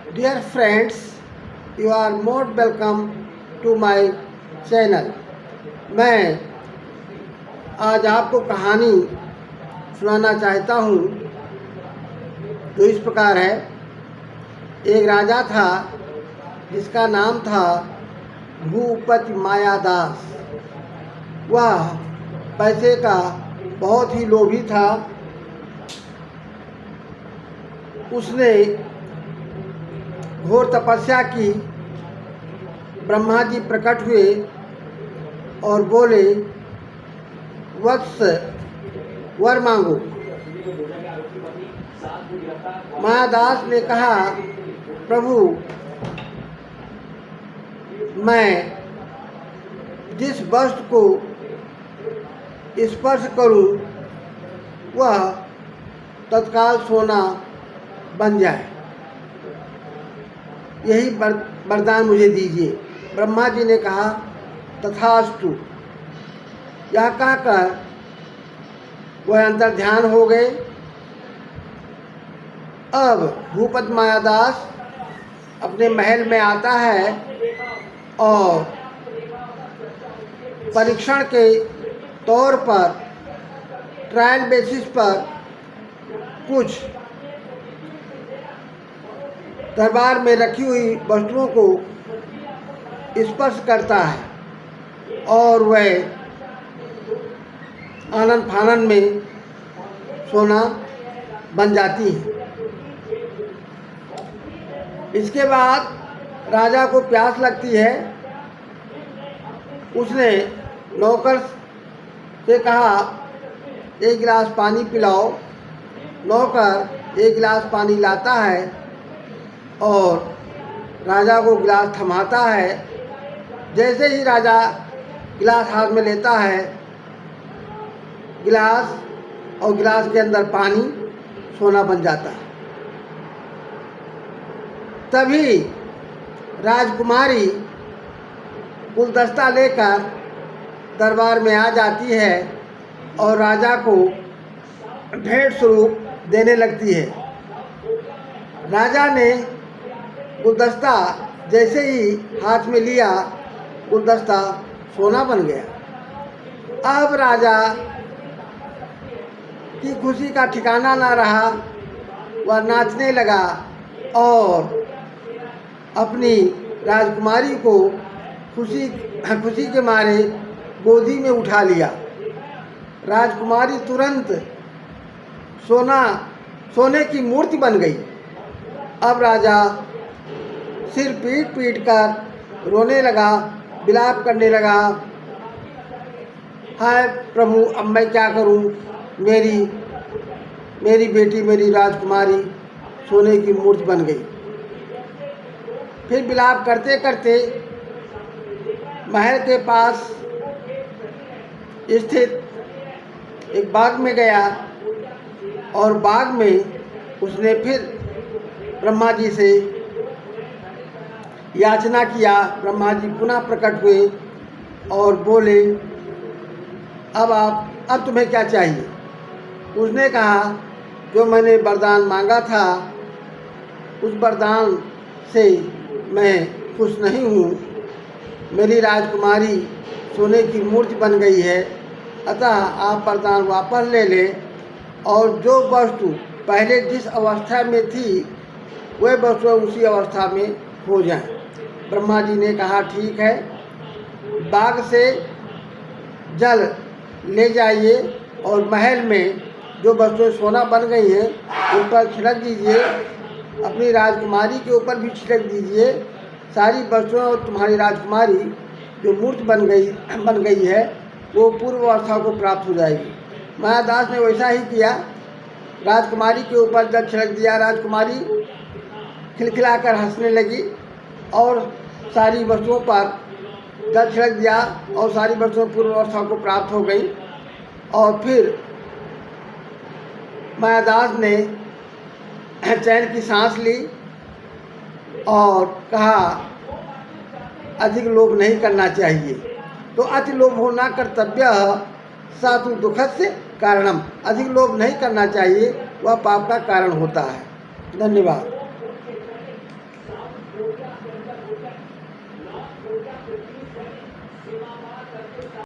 Dear friends, you are most welcome to my channel. मैं आज आपको कहानी सुनाना चाहता हूँ जो इस प्रकार है। एक राजा था जिसका नाम था भूपति मायादास। वह पैसे का बहुत ही लोभी था। उसने घोर तपस्या की। ब्रह्मा जी प्रकट हुए और बोले, वत्स वर मांगो। मायादास ने कहा, प्रभु, मैं जिस वस्तु को स्पर्श करूं वह तत्काल सोना बन जाए, यही वरदान मुझे दीजिए। ब्रह्मा जी ने कहा, तथास्तु। यह कहकर वह अंतर ध्यान हो गए। अब भूपति मायादास अपने महल में आता है और परीक्षण के तौर पर, ट्रायल बेसिस पर कुछ दरबार में रखी हुई वस्तुओं को स्पर्श करता है और वह आनंद फानन में सोना बन जाती है। इसके बाद राजा को प्यास लगती है। उसने नौकर से कहा, एक गिलास पानी पिलाओ। नौकर एक गिलास पानी लाता है और राजा को गिलास थमाता है। जैसे ही राजा गिलास हाथ में लेता है, गिलास और गिलास के अंदर पानी सोना बन जाता है। तभी राजकुमारी गुलदस्ता लेकर दरबार में आ जाती है और राजा को भेंट स्वरूप देने लगती है। राजा ने गुलदस्ता जैसे ही हाथ में लिया, गुलदस्ता सोना बन गया। अब राजा की खुशी का ठिकाना ना रहा। वह नाचने लगा और अपनी राजकुमारी को खुशी के मारे गोदी में उठा लिया। राजकुमारी तुरंत सोने की मूर्ति बन गई। अब राजा सिर पीट कर रोने लगा, विलाप करने लगा। हाय प्रभु, अब मैं क्या करूं? मेरी बेटी, मेरी राजकुमारी सोने की मूर्ति बन गई। फिर विलाप करते करते महल के पास स्थित एक बाग में गया और बाग में उसने फिर ब्रह्मा जी से याचना किया। ब्रह्मा जी पुनः प्रकट हुए और बोले, अब तुम्हें क्या चाहिए? उसने कहा, जो मैंने वरदान मांगा था उस वरदान से मैं खुश नहीं हूँ। मेरी राजकुमारी सोने की मूर्ति बन गई है, अतः आप वरदान वापस ले लें और जो वस्तु पहले जिस अवस्था में थी वह वस्तु उसी अवस्था में हो जाए। ब्रह्मा जी ने कहा, ठीक है, बाग से जल ले जाइए और महल में जो वस्तुएं सोना बन गई हैं उन पर छिड़क दीजिए। अपनी राजकुमारी के ऊपर भी छिड़क दीजिए। सारी वस्तुएं और तुम्हारी राजकुमारी जो मूर्ति बन गई है वो पूर्व अवस्था को प्राप्त हो जाएगी। मायादास ने वैसा ही किया। राजकुमारी के ऊपर जल छिड़क दिया। राजकुमारी खिलखिलाकर हंसने लगी और सारी वस्तुओं पर जल छिड़क दिया और सारी वस्तुएं पूर्व अवस्था को प्राप्त हो गई। और फिर मायादास ने चैन की सांस ली और कहा, अधिक लोभ नहीं करना चाहिए। तो अति लोभ होना कर्तव्य सातु दुखस्य कारणम। अधिक लोभ नहीं करना चाहिए, वह पाप का कारण होता है। धन्यवाद।